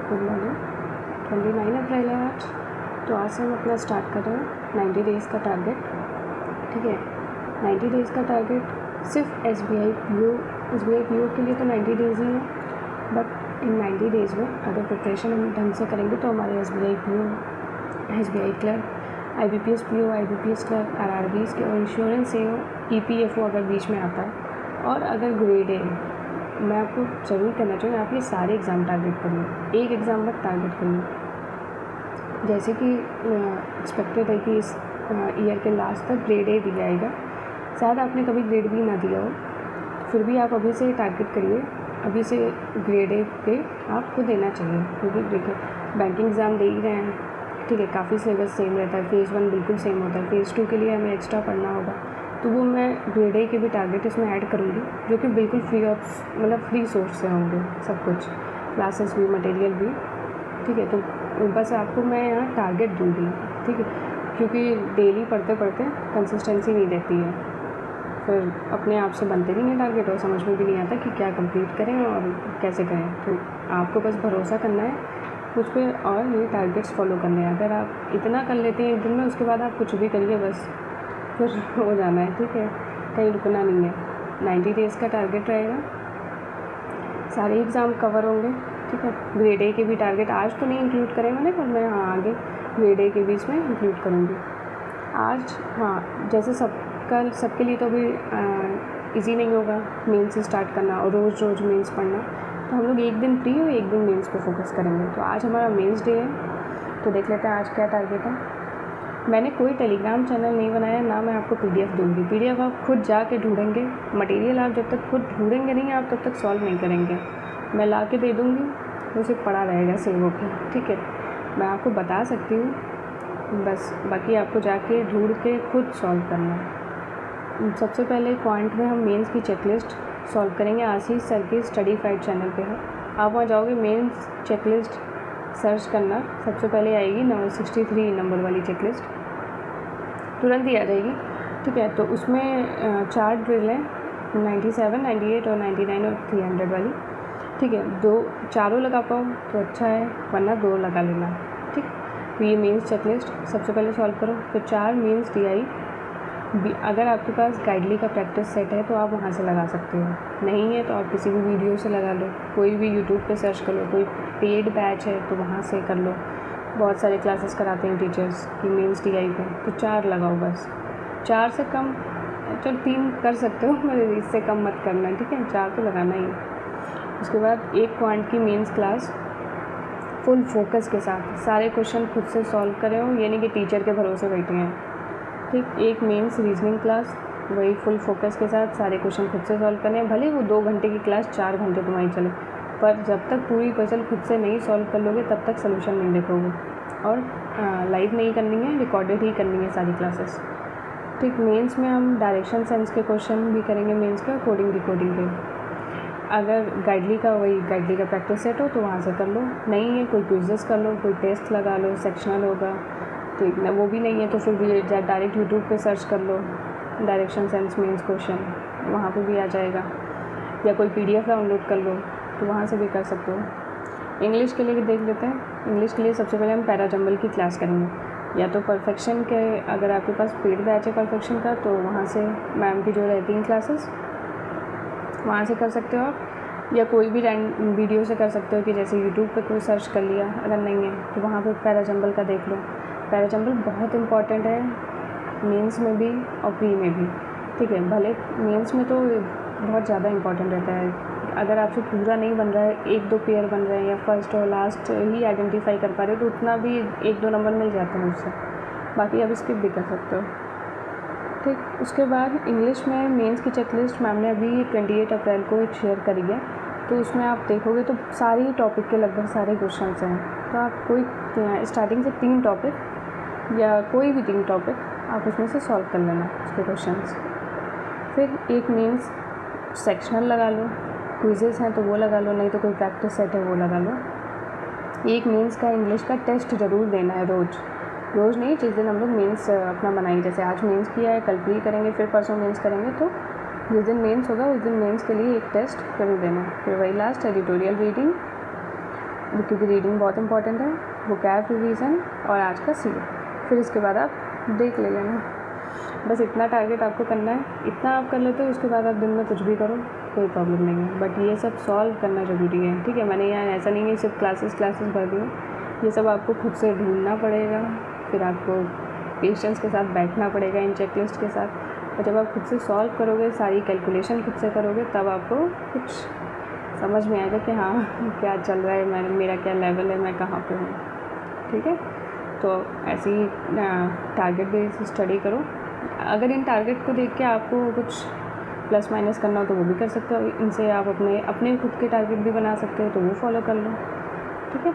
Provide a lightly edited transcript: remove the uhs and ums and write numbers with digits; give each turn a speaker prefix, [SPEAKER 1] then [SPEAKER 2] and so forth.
[SPEAKER 1] Good morning. 29 अप्रैल है आज, तो आज से हम अपना स्टार्ट कर रहे हैं 90 डेज़ का टारगेट। ठीक है, 90 डेज़ का टारगेट सिर्फ SBI PO के लिए तो 90 डेज़ ही है, बट इन 90 डेज़ में अगर प्रिपरेशन हम ढंग से करेंगे तो हमारे SBI PO, SBI clerk, IBPS PO, IBPS clerk, RRBs के और इंश्योरेंस AO, EPFO अगर बीच में आता है, और अगर ग्रेड ए, मैं आपको ज़रूर कहना चाहूँगी आप ये सारे एग्ज़ाम टारगेट करिए, एक एग्ज़ाम मत टारगेट करिए। जैसे कि एक्सपेक्टेड है कि इस ईयर के लास्ट तक ग्रेड ए दिया जाएगा, शायद आपने कभी ग्रेड बी ना दिया हो, फिर भी आप अभी से टारगेट करिए, अभी से ग्रेड ए पे आपको देना चाहिए। क्योंकि देखिए बैंकिंग एग्ज़ाम दे ही रहे हैं, ठीक है, काफ़ी सिलेबस सेम रहता है, फ़ेज़ 1 बिल्कुल सेम होता है, फ़ेज़ 2 के लिए हमें एक्स्ट्रा पढ़ना होगा, तो वो मैं ग्रेड ए के भी टारगेट इसमें ऐड करूँगी, जो कि बिल्कुल फ्री सोर्स से होंगे सब कुछ, क्लासेस भी, मटेरियल भी। ठीक है, तो बस आपको मैं यहाँ टारगेट दूँगी, ठीक है, क्योंकि डेली पढ़ते पढ़ते कंसिस्टेंसी नहीं रहती है, फिर अपने आप से बनते नहीं है टारगेट और समझ में भी नहीं आता कि क्या कंप्लीट करें और कैसे करें। तो आपको बस भरोसा करना है मुझ पे और ये टारगेट्स फॉलो करने हैं। अगर आप इतना कर लेते हैं एक दिन में, उसके बाद आप कुछ भी करिए, बस फिर हो जाना है, ठीक है, कहीं रुकना नहीं है। 90 डेज़ का टारगेट रहेगा, सारे एग्ज़ाम कवर होंगे, ठीक है। ग्रेड ए के भी टारगेट आज तो नहीं इंक्लूड करें मैंने, पर मैं आगे ग्रेड ए के बीच में इंक्लूड करूँगी आज। हाँ, जैसे सबके लिए तो अभी ईजी नहीं होगा मेंस से स्टार्ट करना और रोज़ रोज़ मेंस पढ़ना, तो हम लोग एक दिन फ्री और एक दिन मेंस पे फोकस करेंगे। तो आज हमारा मेंस डे है, तो देख लेते हैं आज क्या टारगेट है। मैंने कोई टेलीग्राम चैनल नहीं बनाया, ना मैं आपको PDF दूँगी। PDF आप खुद जाके ढूँढेंगे, मटेरियल आप जब तक खुद ढूँढेंगे नहीं आप तब तक सॉल्व नहीं करेंगे। मैं ला के दे दूँगी, वो सिर्फ पड़ा रहेगा सेव होकर, ठीक है। मैं आपको बता सकती हूँ, बस बाकी आपको जाके ढूंढ के खुद सॉल्व करना है। सबसे पहले क्वांट में हम मेंस की चेकलिस्ट सॉल्व करेंगे। आशीष सर की स्टडी फाइट चैनल पे है, आप वहाँ जाओगे, मेंस चेकलिस्ट सर्च करना, सबसे पहले आएगी 63 नंबर वाली चेकलिस्ट, तुरंत ही आ जाएगी, ठीक है। तो उसमें 4 ड्रिल है, 97, 98 और 99 और 300 वाली, ठीक है। चारों लगा पाओ तो अच्छा है, वरना 2 लगा लेना, ठीक। तो ये मेंस चेकलिस्ट सबसे पहले सॉल्व करो, फिर 4 मेंस DI। अगर आपके पास गाइडली का प्रैक्टिस सेट है तो आप वहाँ से लगा सकते हो, नहीं है तो आप किसी भी वीडियो से लगा लो, कोई भी यूट्यूब पे सर्च कर लो, कोई पेड बैच है तो वहाँ से कर लो, बहुत सारे क्लासेस कराते हैं टीचर्स की मेंस DI पे। तो 4 लगाओ बस, 4 से कम, चलो 3 कर सकते हो, मगर इससे कम मत करना, ठीक है, 4 तो लगाना ही है। उसके बाद एक क्वांट की मेंस क्लास फुल फोकस के साथ, सारे क्वेश्चन खुद से सॉल्व करे हो, यानी कि टीचर के भरोसे बैठे हैं, ठीक। एक मेंस रीजनिंग क्लास, वही फुल फोकस के साथ सारे क्वेश्चन खुद से सॉल्व करने हैं, भले वो 2 घंटे की क्लास 4 घंटे तुम्हारी चले, पर जब तक पूरी पजल खुद से नहीं सॉल्व कर लोगे तब तक सोल्यूशन नहीं देखोगे। और लाइव नहीं करनी है, रिकॉर्डेड ही करनी है सारी क्लासेस, ठीक। मेंस में हम डायरेक्शन सेंस के क्वेश्चन भी करेंगे मेंस के, कोडिंग डिकोडिंग के। अगर गाइडली का प्रैक्टिस सेट हो तो वहाँ से कर लो, नहीं है कोई क्विज़ेस कर लो, कोई टेस्ट लगा लो, सेक्शनल होगा, ठीक ना, वो भी नहीं है तो फिर भी डायरेक्ट यूट्यूब पे सर्च कर लो डायरेक्शन सेंस मेंस क्वेश्चन, वहाँ पे भी आ जाएगा, या कोई PDF डाउनलोड कर लो तो वहाँ से भी कर सकते हो। इंग्लिश के लिए देख लेते हैं। इंग्लिश के लिए सबसे पहले हम पैराजंबल की क्लास करेंगे, या तो परफेक्शन के, अगर आपके पास पेड बैच है परफेक्शन का तो वहाँ से मैम की जो रहती हैं क्लासेस वहाँ से कर सकते हो आप, या कोई भी वीडियो से कर सकते हो, कि जैसे यूट्यूब पे कोई सर्च कर लिया, अगर नहीं है तो वहाँ पे पैराजंबल का देख लो। पैराजंबल बहुत इंपॉर्टेंट है मेंस में भी और प्री में भी, ठीक है। भले मेंस में तो बहुत ज़्यादा इंपॉर्टेंट रहता है, अगर आपसे पूरा नहीं बन रहा है, 1-2 पेयर बन रहे हैं या फर्स्ट और लास्ट ही आइडेंटिफाई कर पा रहे हो तो उतना भी 1-2 नंबर मिल जाते हैं उससे, बाकी आप स्किप भी कर सकते हो, ठीक। उसके बाद इंग्लिश में मेंस की चेकलिस्ट मैम ने अभी 28 अप्रैल को एक शेयर करी है, तो उसमें आप देखोगे तो सारी टॉपिक के लगभग सारे क्वेश्चन हैं, तो आप कोई स्टार्टिंग से 3 टॉपिक या कोई भी 3 टॉपिक आप उसमें से सॉल्व कर लेना उसके क्वेश्चंस। फिर एक मेंस सेक्शनल लगा लो, क्विज़ेस हैं तो वो लगा लो, नहीं तो कोई प्रैक्टिस सेट है वो लगा लो। एक मेंस का इंग्लिश का टेस्ट ज़रूर देना है, रोज़ नहीं, जिस दिन हम लोग मेंस अपना बनाएंगे, जैसे आज मेंस किया है कल भी करेंगे, फिर परसों मेंस करेंगे, तो जिस दिन मेंस होगा उस दिन मेंस के लिए एक टेस्ट जरूर देना है। फिर वही लास्ट एडिटोरियल रीडिंग, क्योंकि रीडिंग बहुत इंपॉर्टेंट है, वोकैब रिवीजन और आज का सी। फिर इसके बाद आप ब्रेक ले लेना। बस इतना टारगेट आपको करना है, इतना आप कर लेते हो, उसके बाद आप दिन में कुछ भी करो, कोई प्रॉब्लम नहीं है। बट ये सब सॉल्व करना ज़रूरी है, ठीक है। मैंने यहाँ ऐसा नहीं है सिर्फ क्लासेस भर दी हूँ, ये सब आपको खुद से ढूंढना पड़ेगा, फिर आपको पेशेंस के साथ बैठना पड़ेगा इन चेकलिस्ट के साथ। और जब आप खुद से सॉल्व करोगे, सारी कैलकुलेशन खुद से करोगे, तब आपको कुछ समझ में आएगा कि हाँ क्या चल रहा है, मेरा क्या लेवल है, मैं कहाँ पे हूँ, ठीक है। तो ऐसे ही टारगेट बेस्ड स्टडी करो। अगर इन टारगेट को देख के आपको कुछ प्लस माइनस करना हो तो वो भी कर सकते हो, इनसे आप अपने खुद के टारगेट भी बना सकते हो, तो वो फॉलो कर लो, ठीक है।